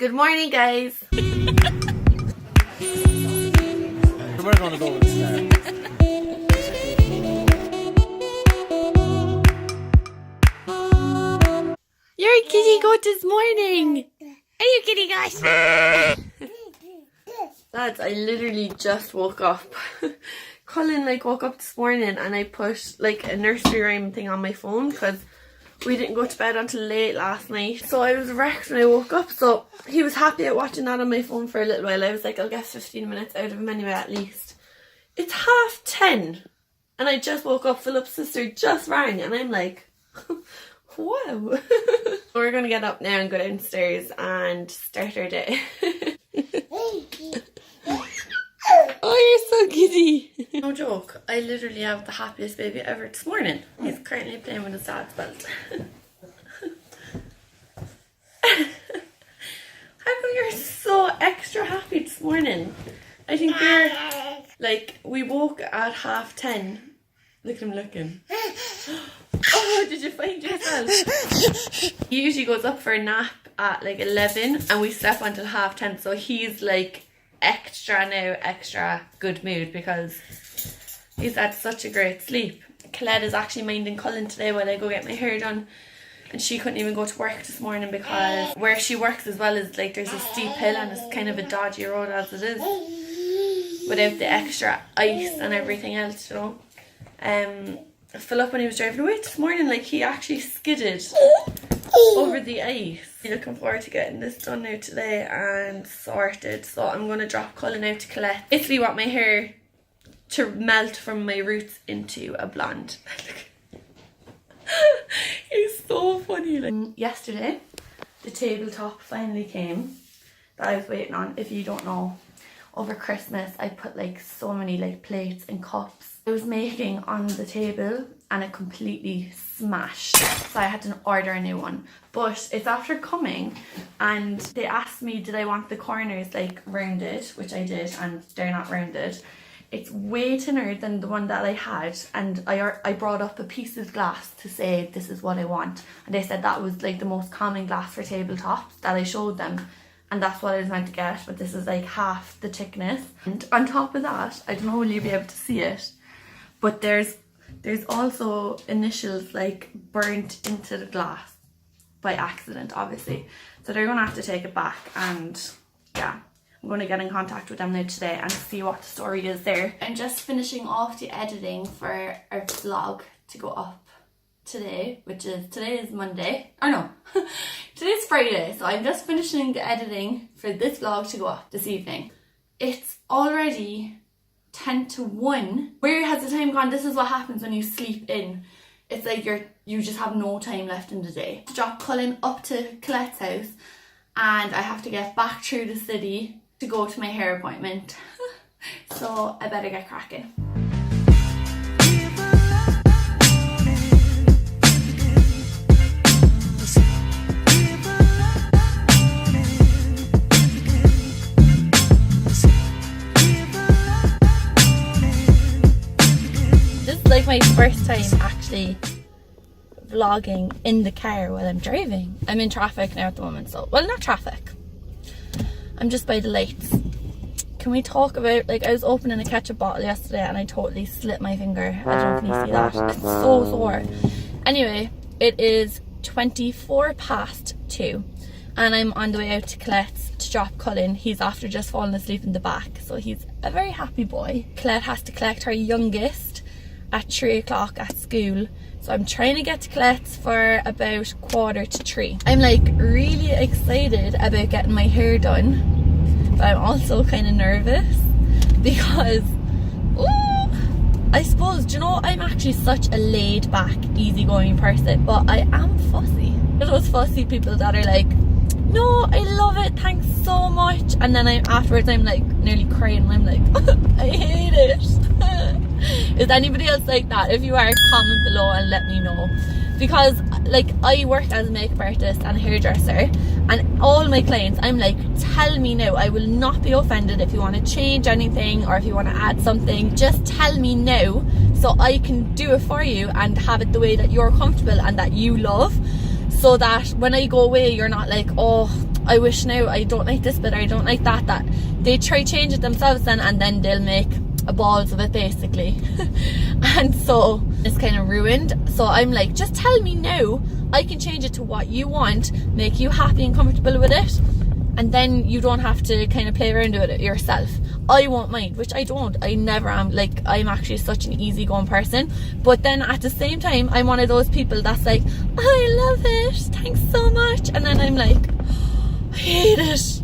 Good morning, guys. We're gonna go with the You're a kitty goat this morning. Are you kitty guys? Lads, I literally just woke up. Colin woke up this morning and I put a nursery rhyme thing on my phone because we didn't go to bed until late last night. So I was wrecked when I woke up. So he was happy at watching that on my phone for a little while. I was like, I'll get 15 minutes out of him anyway at least. It's 10:30 and I just woke up. Philip's sister just rang and I'm like, wow. We're going to get up now and go downstairs and start our day. Oh, you're so giddy. No joke, I literally have the happiest baby ever this morning. He's currently playing with his dad's belt. How come you're so extra happy this morning? I think you're we woke at 10:30. Look at him looking. Oh, did you find yourself? He usually goes up for a nap at 11 and we slept until 10:30, so he's extra good mood because he's had such a great sleep. Colette is actually minding Colin today while I go get my hair done, and she couldn't even go to work this morning because where she works as well is there's a steep hill and it's kind of a dodgy road as it is without the extra ice and everything else, you know. Philip, when he was driving away this morning, he actually skidded over the ice. I'm looking forward to getting this done now today and sorted. So I'm going to drop Colin out to Colette. Basically want my hair to melt from my roots into a blonde. He's so funny. Yesterday, the tabletop finally came that I was waiting on. If you don't know, over Christmas I put so many plates and cups I was making on the table and it completely smashed, so I had to order a new one. But it's after coming and they asked me did I want the corners rounded, which I did, and they're not rounded. It's way thinner than the one that I had, and I brought up a piece of glass to say this is what I want, and they said that was the most common glass for tabletops that I showed them, and that's what I was meant to get, but this is half the thickness. And on top of that, I don't know will you be able to see it, but there's also initials burnt into the glass by accident, obviously, so they're gonna have to take it back. And yeah, I'm going to get in contact with them now today and see what the story is there. I'm just finishing off the editing for our vlog to go up today, today is Monday, or no, today's Friday, so I'm just finishing the editing for this vlog to go up this evening. It's already 10:01. Where has the time gone? This is what happens when you sleep in. It's you just have no time left in the day. To drop Colin up to Colette's house and I have to get back through the city to go to my hair appointment. So I better get cracking. This is my first time actually vlogging in the car while I'm driving. I'm in traffic now at the moment, so well, not traffic, I'm just by the lights. Can we talk about, I was opening a ketchup bottle yesterday and I totally slit my finger. I don't know if you see that. It's so sore. Anyway, it is 2:24 and I'm on the way out to Colette's to drop Colin. He's after just falling asleep in the back, so he's a very happy boy. Colette has to collect her youngest at 3 o'clock at school. So I'm trying to get to Colette's for about 2:45. I'm really excited about getting my hair done, but I'm also kind of nervous because, I suppose, do you know, I'm actually such a laid back, easygoing person, but I am fussy. Those fussy people that are no, I love it, thanks so much, and then afterwards I'm nearly crying and I'm I hate it. Is anybody else like that? If you are, comment below and let me know, because I work as a makeup artist and a hairdresser, and all my clients, I'm tell me now, I will not be offended if you want to change anything or if you want to add something, just tell me now so I can do it for you and have it the way that you're comfortable and that you love, so that when I go away you're not oh, I wish now I don't like this bit or I don't like that, that they try change it themselves then, and then they'll make a balls of it basically. And so it's kind of ruined. So I'm like, just tell me now, I can change it to what you want, make you happy and comfortable with it, and then you don't have to kind of play around with it yourself. I won't mind, which I don't. I never am. Like, I'm actually such an easygoing person. But then at the same time, I'm one of those people that's like, I love it, thanks so much. And then I'm like, I hate it.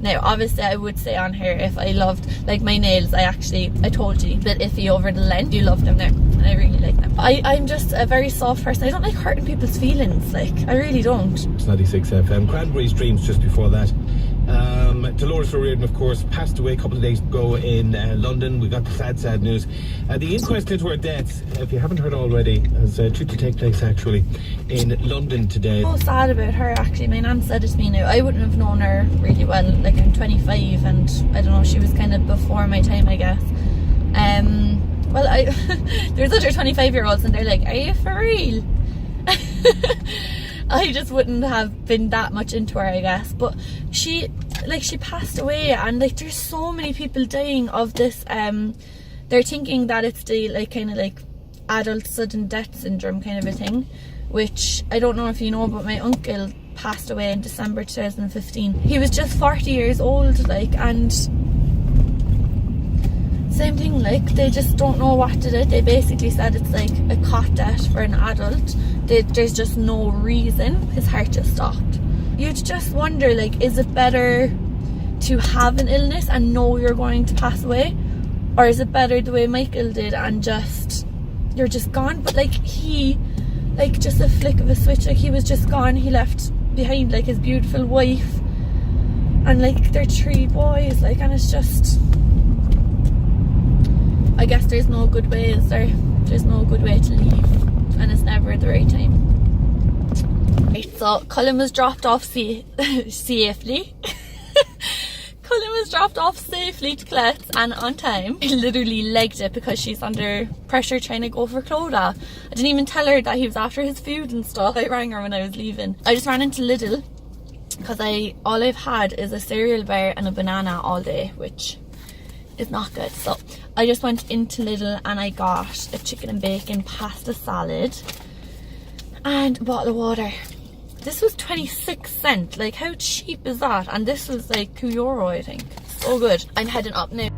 Now, obviously, I would say on here, if I loved, like my nails, I told you, a bit iffy over the length. You love them now, and I really like them. I'm just a very soft person. I don't like hurting people's feelings, like, I really don't. It's 96 FM. Cranberries Dreams just before that. Dolores O'Riordan, of course, passed away a couple of days ago in London. We got the sad news. The inquest into her death, if you haven't heard already, is due to take place actually in London today. So sad about her actually. My nan said it to me now. I wouldn't have known her really well. Like, I'm 25 and I don't know, she was kind of before my time, I guess. Well, there's other 25-year-olds and they're like, are you for real? I just wouldn't have been that much into her, I guess. But she passed away, and like there's so many people dying of this. They're thinking that it's the like kind of like adult sudden death syndrome kind of a thing, which I don't know if you know, but my uncle passed away in December 2015. He was just 40 years old, like, and same thing, like, they just don't know what did it. They basically said it's like a cot death for an adult. There's just no reason. His heart just stopped. You'd just wonder, like, is it better to have an illness and know you're going to pass away, or is it better the way Michael did and just you're just gone? But like, he, like, just a flick of a switch, like, he was just gone. He left behind like his beautiful wife and like their 3 boys, like, and it's just, I guess there's no good way, is there? There's no good way to leave, and it's never the right time. Right, so Cullen was dropped off safely. Cullen was dropped off safely to Colette's and on time. I literally legged it because she's under pressure trying to go for Clodagh. I didn't even tell her that he was after his food and stuff. I rang her when I was leaving. I just ran into Lidl because all I've had is a cereal bar and a banana all day, which is not good. So I just went into Lidl and I got a chicken and bacon pasta salad and a bottle of water. This was 26 cents. Like, how cheap is that? And this was like €2, I think. So good. I'm heading up now.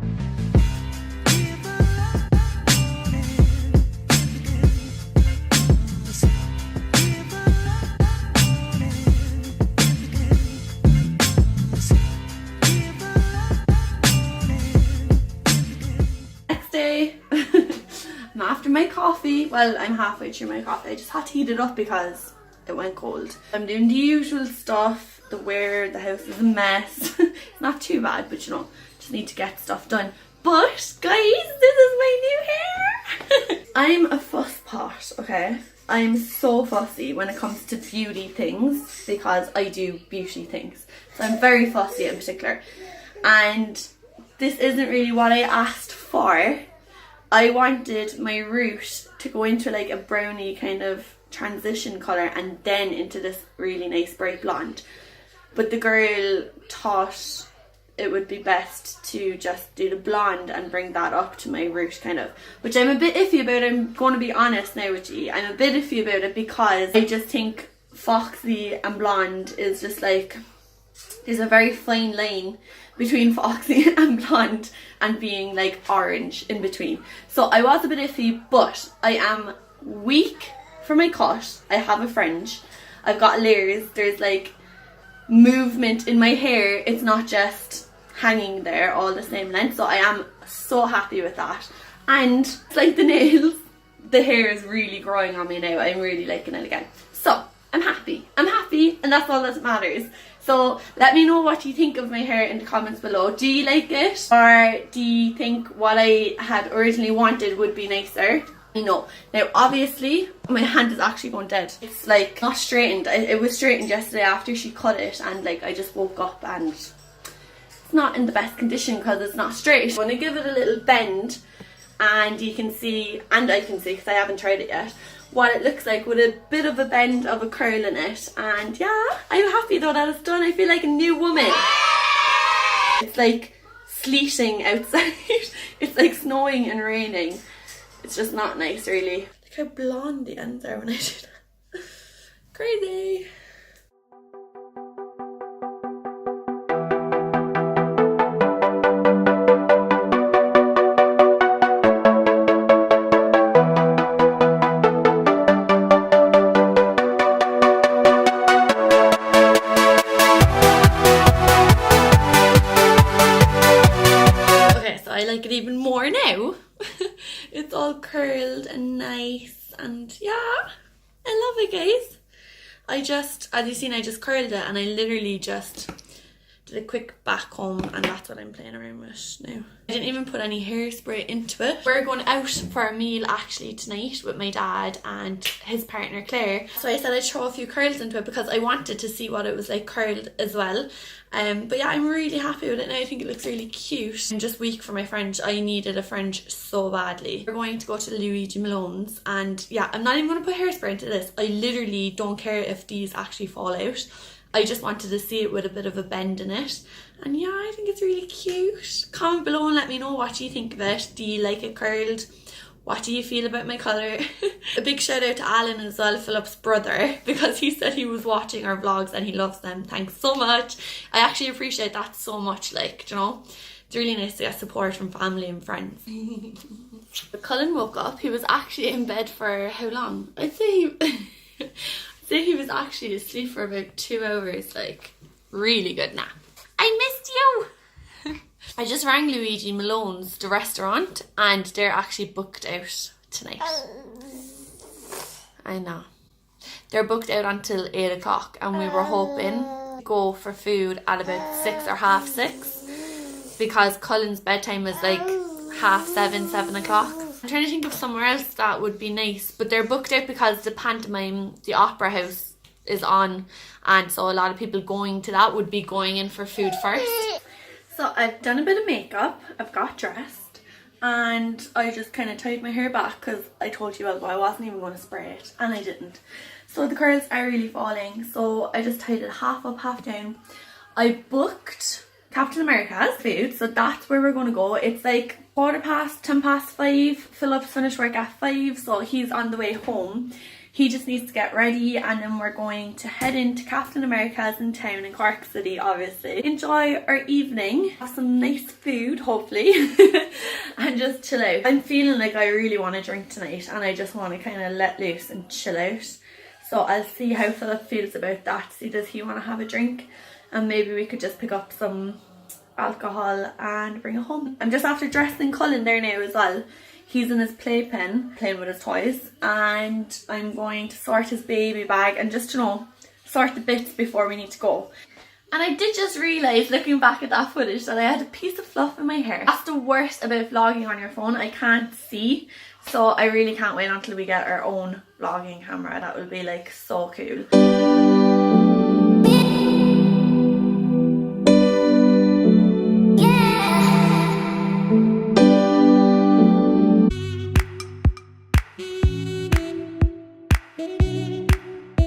Next day. I'm after my coffee. Well, I'm halfway through my coffee. I just had to heat it up because it went cold. I'm doing the usual stuff, the house is a mess. It's not too bad, but you know, just need to get stuff done. But guys, this is my new hair. I'm a fuss pot, okay? I'm so fussy when it comes to beauty things because I do beauty things. So I'm very fussy in particular. And this isn't really what I asked for. I wanted my root to go into like a brownie kind of transition colour and then into this really nice bright blonde, but the girl thought it would be best to just do the blonde and bring that up to my root kind of, which I'm a bit iffy about. I'm going to be honest now with you, I'm a bit iffy about it because I just think foxy and blonde is just like, there's a very fine line between foxy and blonde and being like orange in between. So I was a bit iffy, but I am weak for my cut. I have a fringe, I've got layers, there's like movement in my hair, it's not just hanging there all the same length, so I am so happy with that. And it's like the nails, the hair is really growing on me now. I'm really liking it again, so I'm happy, and that's all that matters. So let me know what you think of my hair in the comments below. Do you like it, or do you think what I had originally wanted would be nicer? I know. Now obviously my hand is actually going dead. It's like not straightened. It was straightened yesterday after she cut it, and like I just woke up and it's not in the best condition because it's not straight. I'm going to give it a little bend, and you can see, and I can see because I haven't tried it yet, what it looks like with a bit of a bend of a curl in it. And yeah, I'm happy though that it's done. I feel like a new woman. It's like sleeting outside. It's like snowing and raining. It's just not nice really. Look how blonde the ends are when I do that. Crazy. I like it even more now. It's all curled and nice, and yeah, I love it, guys. I just, as you've seen, I just curled it and I literally just did a quick back comb, and that's what I'm playing around with now. I didn't even put any hairspray into it. We're going out for a meal actually tonight with my dad and his partner Claire. So I said I'd throw a few curls into it because I wanted to see what it was like curled as well. But yeah, I'm really happy with it now. I think it looks really cute. I'm just weak for my French. I needed a French so badly. We're going to go to Luigi Malone's, and yeah, I'm not even going to put hairspray into this. I literally don't care if these actually fall out. I just wanted to see it with a bit of a bend in it. And yeah, I think it's really cute. Comment below and let me know what you think of it. Do you like it curled? What do you feel about my colour? A big shout out to Alan as well, Philip's brother, because he said he was watching our vlogs and he loves them. Thanks so much. I actually appreciate that so much, like, you know. It's really nice to get support from family and friends. Cullen woke up. He was actually in bed for how long? I'd say he was actually asleep for about 2 hours, like really good nap. I missed you. I just rang Luigi Malone's, the restaurant, and they're actually booked out tonight. I know. They're booked out until 8 o'clock, and we were hoping to go for food at about 6 or half 6 because Cullen's bedtime is like 7:30, 7 o'clock. I'm trying to think of somewhere else that would be nice, but they're booked out because the pantomime, the opera house, is on, and so a lot of people going to that would be going in for food first. So I've done a bit of makeup, I've got dressed, and I just kind of tied my hair back because I told you I wasn't even going to spray it, and I didn't. So the curls are really falling, so I just tied it half up, half down. I booked Captain America's food, so that's where we're going to go. It's like 5:10 Philip's finished work at 5, so he's on the way home. He just needs to get ready, and then we're going to head into Captain America's in town in Cork City, obviously. Enjoy our evening, have some nice food, hopefully, and just chill out. I'm feeling like I really want to drink tonight, and I just want to kind of let loose and chill out. So I'll see how Philip feels about that. See, does he want to have a drink? And maybe we could just pick up some alcohol and bring it home. I'm just after dressing Cullen there now as well. He's in his playpen playing with his toys, and I'm going to sort his baby bag and just, you know, sort the bits before we need to go. And I did just realise, looking back at that footage, that I had a piece of fluff in my hair. That's the worst about vlogging on your phone. I can't see, so I really can't wait until we get our own vlogging camera. That will be like so cool.